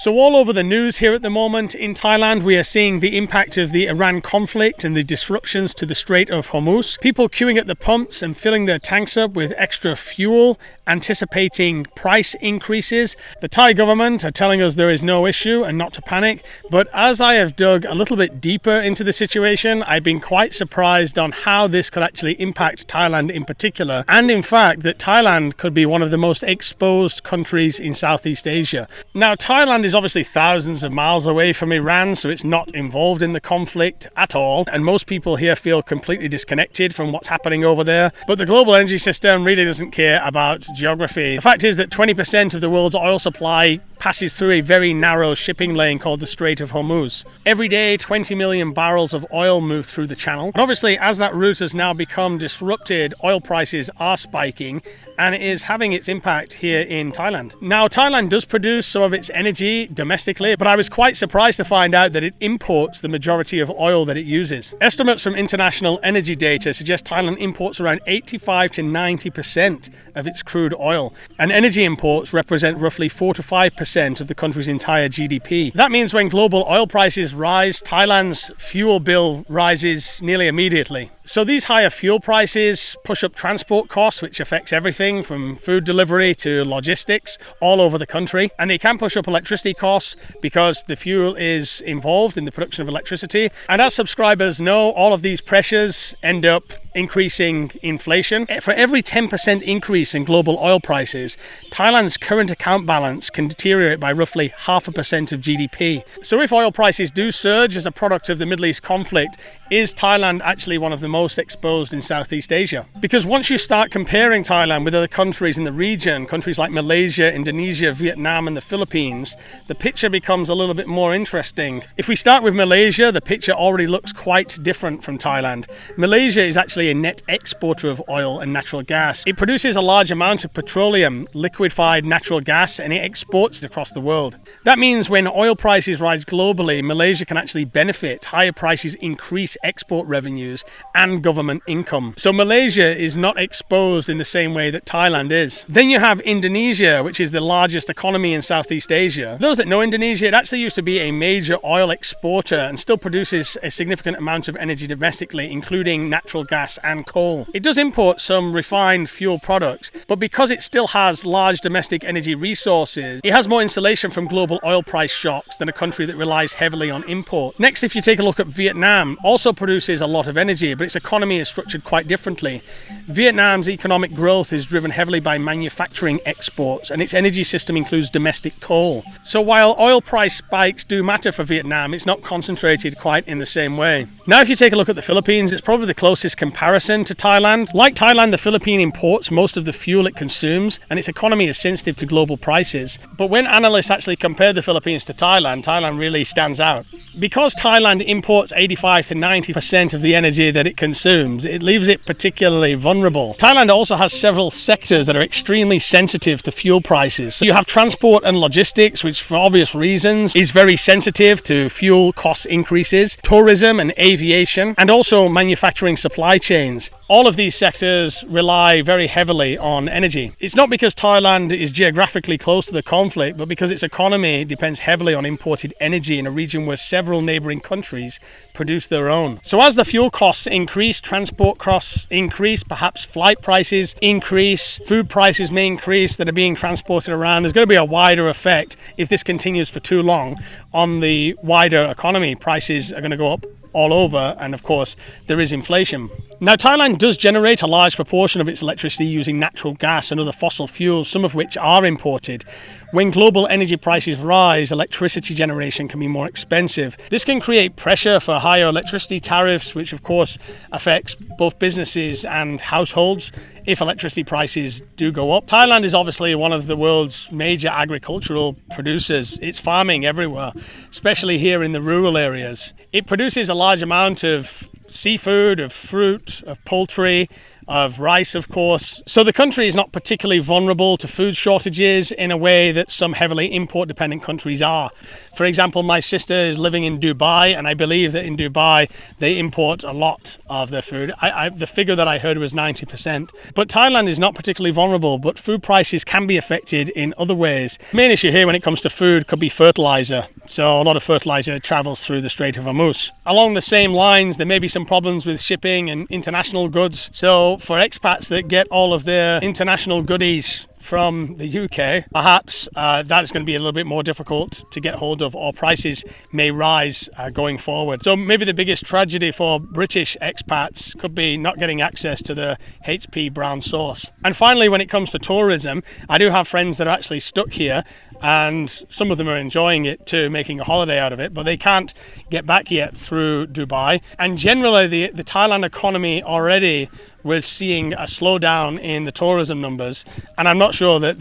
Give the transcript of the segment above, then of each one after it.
So all over the news here at the moment in Thailand, we are seeing the impact of the Iran conflict and the disruptions to the Strait of Hormuz. People queuing at the pumps and filling their tanks up with extra fuel, anticipating price increases. The Thai government are telling us there is no issue and not to panic. But as I have dug a little bit deeper into the situation, I've been quite surprised on how this could actually impact Thailand in particular. And in fact, that Thailand could be one of the most exposed countries in Southeast Asia. Now, Thailand is obviously thousands of miles away from Iran, so it's not involved in the conflict at all, and most people here feel completely disconnected from what's happening over there. But the global energy system really doesn't care about geography. The fact is that 20% of the world's oil supply passes through a very narrow shipping lane called the Strait of Hormuz. Every day, 20 million barrels of oil move through the channel. And obviously, as that route has now become disrupted, oil prices are spiking, and it is having its impact here in Thailand. Now, Thailand does produce some of its energy domestically, but I was quite surprised to find out that it imports the majority of oil that it uses. Estimates from international energy data suggest Thailand imports around 85 to 90% of its crude oil, and energy imports represent roughly 4 to 5% of the country's entire GDP. That means when global oil prices rise, Thailand's fuel bill rises nearly immediately. So these higher fuel prices push up transport costs, which affects everything from food delivery to logistics all over the country. And they can push up electricity costs because the fuel is involved in the production of electricity. And as subscribers know, all of these pressures end up increasing inflation. For every 10% increase in global oil prices, Thailand's current account balance can deteriorate by roughly 0.5% of GDP. So if oil prices do surge as a product of the Middle East conflict, is Thailand actually one of the most exposed in Southeast Asia? Because once you start comparing Thailand with other countries in the region, countries like Malaysia, Indonesia, Vietnam and the Philippines, the picture becomes a little bit more interesting. If we start with Malaysia, the picture already looks quite different from Thailand. Malaysia is actually a net exporter of oil and natural gas. It produces a large amount of petroleum, liquefied natural gas, and it exports it across the world. That means when oil prices rise globally, Malaysia can actually benefit. Higher prices increase export revenues and government income. So Malaysia is not exposed in the same way that Thailand is. Then you have Indonesia, which is the largest economy in Southeast Asia. Those that know Indonesia, it actually used to be a major oil exporter and still produces a significant amount of energy domestically, including natural gas and coal. It does import some refined fuel products, but because it still has large domestic energy resources, it has more insulation from global oil price shocks than a country that relies heavily on import. Next, if you take a look at Vietnam, also produces a lot of energy, but its economy is structured quite differently. Vietnam's economic growth is driven heavily by manufacturing exports, and its energy system includes domestic coal. So while oil price spikes do matter for Vietnam, it's not concentrated quite in the same way. Now, if you take a look at the Philippines, it's probably the closest comparison to Thailand. Like Thailand, the Philippines imports most of the fuel it consumes, and its economy is sensitive to global prices. But when analysts actually compare the Philippines to Thailand, Thailand really stands out. Because Thailand imports 85 to 90% of the energy that it consumes, it leaves it particularly vulnerable. Thailand also has several sectors that are extremely sensitive to fuel prices. You have transport and logistics, which for obvious reasons is very sensitive to fuel cost increases, tourism and aviation, and also manufacturing supply chains. All of these sectors rely very heavily on energy. It's not because Thailand is geographically close to the conflict, but because its economy depends heavily on imported energy in a region where several neighbouring countries produce their own. So as the fuel costs increase, transport costs increase, perhaps flight prices increase, food prices may increase that are being transported around. There's going to be a wider effect if this continues for too long on the wider economy. Prices are going to go up all over, and of course there is inflation. Now, Thailand does generate a large proportion of its electricity using natural gas and other fossil fuels, some of which are imported. When global energy prices rise, electricity generation can be more expensive. This can create pressure for higher electricity tariffs, which of course affects both businesses and households if electricity prices do go up. Thailand is obviously one of the world's major agricultural producers. It's farming everywhere, especially here in the rural areas. It produces a large amount of seafood, of fruit, of poultry, of rice, of course. So the country is not particularly vulnerable to food shortages in a way that some heavily import-dependent countries are. For example, my sister is living in Dubai, and I believe that in Dubai they import a lot of their food. The figure that I heard was 90%. But Thailand is not particularly vulnerable, but food prices can be affected in other ways. The main issue here when it comes to food could be fertilizer. So a lot of fertilizer travels through the Strait of Hormuz. Along the same lines, there may be some problems with shipping and international goods. So for expats that get all of their international goodies from the UK, perhaps that is going to be a little bit more difficult to get hold of, or prices may rise going forward. So maybe the biggest tragedy for British expats could be not getting access to the HP brown sauce. And finally, when it comes to tourism, I do have friends that are actually stuck here, and some of them are enjoying it too, making a holiday out of it, but they can't get back yet through Dubai. And generally the Thailand economy already was seeing a slowdown in the tourism numbers, and I'm not sure that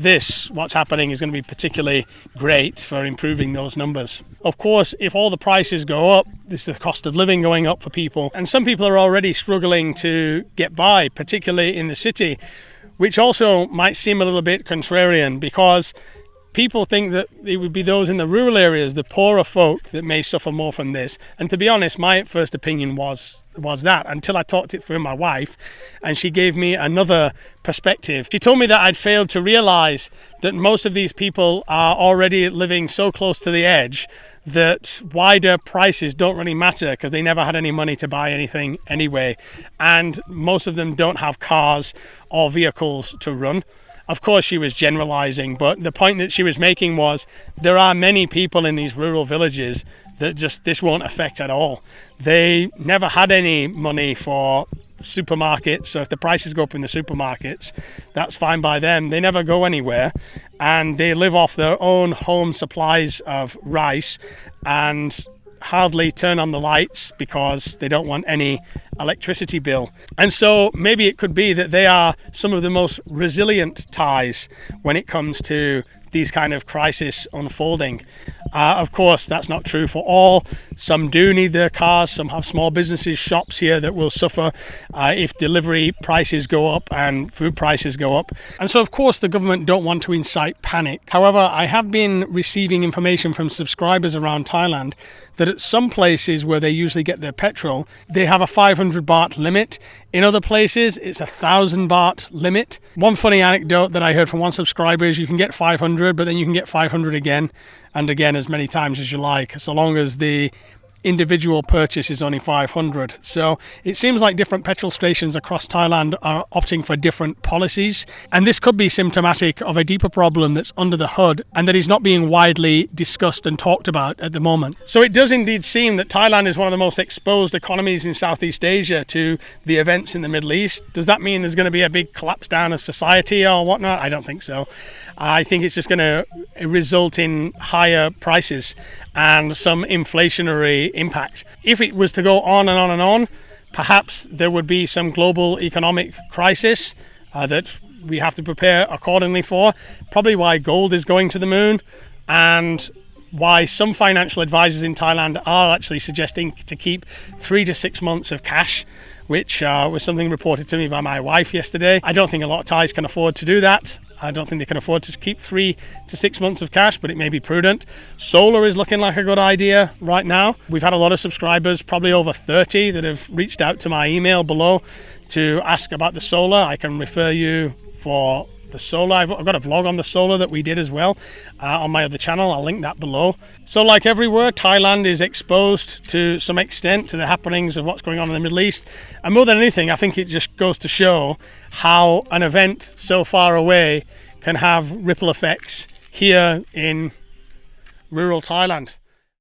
what's happening is going to be particularly great for improving those numbers. Of course, if all the prices go up, this is the cost of living going up for people, and some people are already struggling to get by, particularly in the city, which also might seem a little bit contrarian, because people think that it would be those in the rural areas, the poorer folk, that may suffer more from this. And to be honest, my first opinion was that, until I talked it through my wife, and she gave me another perspective. She told me that I'd failed to realize that most of these people are already living so close to the edge that wider prices don't really matter, because they never had any money to buy anything anyway. And most of them don't have cars or vehicles to run. Of course, she was generalizing, but the point that she was making was there are many people in these rural villages that this won't affect at all. They never had any money for supermarkets, so if the prices go up in the supermarkets, that's fine by them. They never go anywhere, and they live off their own home supplies of rice and hardly turn on the lights because they don't want any electricity bill. And so maybe it could be that they are some of the most resilient Thais when it comes to these kind of crises unfolding. Of course, that's not true for all. Some do need their cars. Some have small businesses, shops here that will suffer if delivery prices go up and food prices go up. And so, of course, the government don't want to incite panic. However, I have been receiving information from subscribers around Thailand that at some places where they usually get their petrol, they have a 500 baht limit. In other places, it's 1,000 baht limit. One funny anecdote that I heard from one subscriber is you can get 500, but then you can get 500 again and again as many times as you like, so long as the individual purchase is only 500. So it seems like different petrol stations across Thailand are opting for different policies, and this could be symptomatic of a deeper problem that's under the hood and that is not being widely discussed and talked about at the moment. So it does indeed seem that Thailand is one of the most exposed economies in Southeast Asia to the events in the Middle East. Does that mean there's going to be a big collapse down of society or whatnot? I don't think so. I think it's just going to result in higher prices and some inflationary impact. If it was to go on and on and on, perhaps there would be some global economic crisis that we have to prepare accordingly for. Probably why gold is going to the moon, and why some financial advisors in Thailand are actually suggesting to keep 3 to 6 months of cash, which was something reported to me by my wife yesterday. I don't think a lot of Thais can afford to do that. I don't think they can afford to keep 3 to 6 months of cash, but it may be prudent. Solar is looking like a good idea right now. We've had a lot of subscribers, probably over 30, that have reached out to my email below to ask about the solar. I can refer you for the solar. I've got a vlog on the solar that we did as well on my other channel. I'll link that below. So like everywhere, Thailand is exposed to some extent to the happenings of what's going on in the Middle East. And more than anything, I think it just goes to show how an event so far away can have ripple effects here in rural Thailand.